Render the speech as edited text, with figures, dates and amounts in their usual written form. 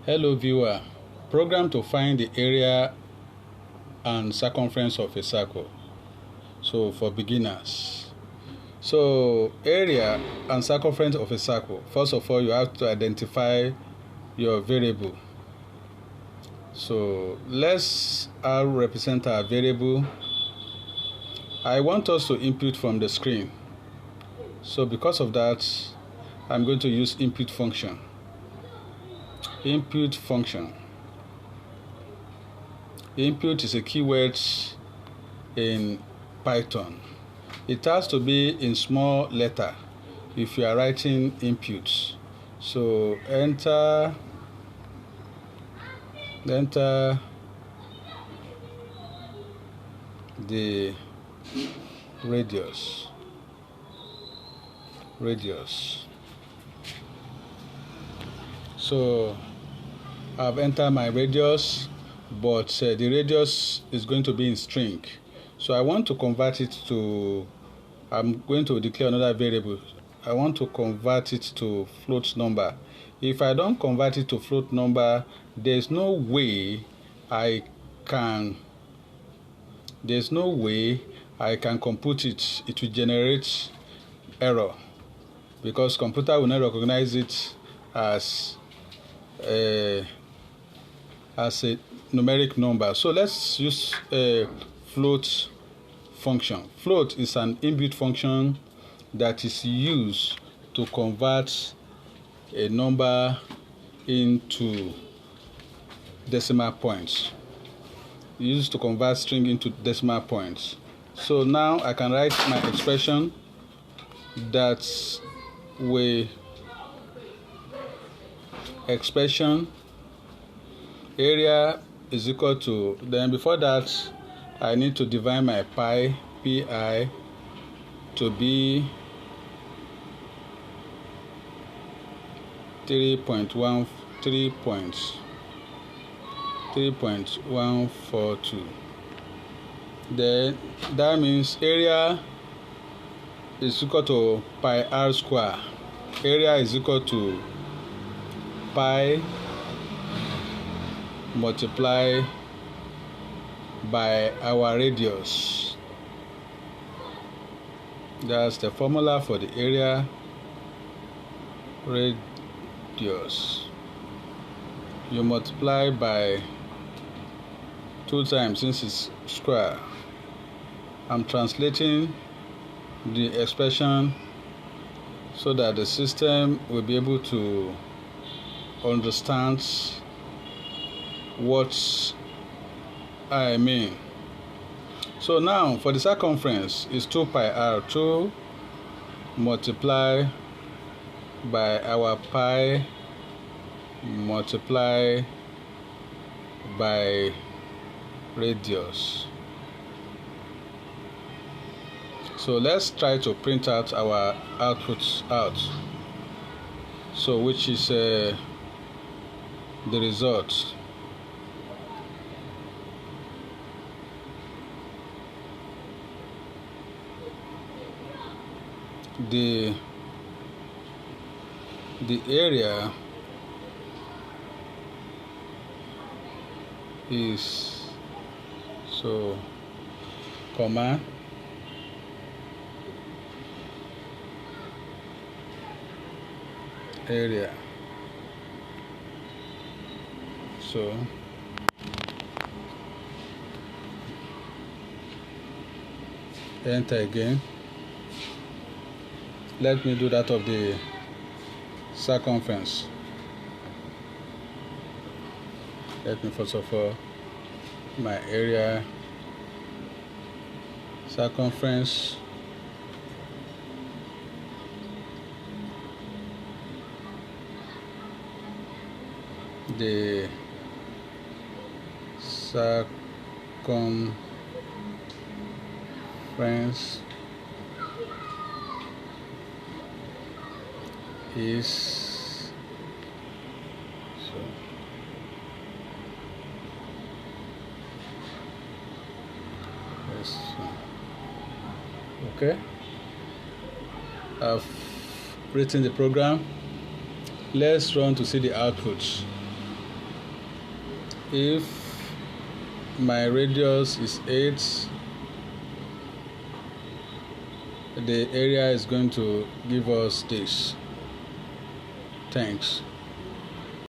Hello viewer, program to find the area and circumference of a circle. So for beginners. So area and circumference of a circle. First of all, you have to identify your variable. So let's represent our variable. I want us to input from the screen. So because of that, I'm going to use input function. Input function. Input is a keyword in Python. It has to be in small letter if you are writing input. So enter the radius. So I've entered my radius, but the radius is going to be in string. So I want to convert it to, I'm going to declare another variable. I want to convert it to float number. If I don't convert it to float number, there's no way I can compute it. It will generate error because computer will not recognize it as a numeric number. So let's use a float function. Float is an inbuilt function that is used to convert a number into decimal points. Used to convert string into decimal points. So now I can write my expression that way. Expression area is equal to, then before that I need to divide my pi to be 3.142. Then that means area is equal to pi r square. Area is equal to pi multiply by our radius. That's the formula for the area. Radius. You multiply by 2 times since it's square. I'm translating the expression so that the system will be able to understand what I mean. So now for the circumference is 2 pi r, 2 multiply by our pi multiply by radius. So let's try to print out our outputs out. So which is the result. The area is so comma area. So enter again. Let me do that of the circumference. Let me first of all my area circumference the circumference is so yes. Okay, I've written the program. Let's run to see the output. if my radius is 8, the area is going to give us this. Thanks.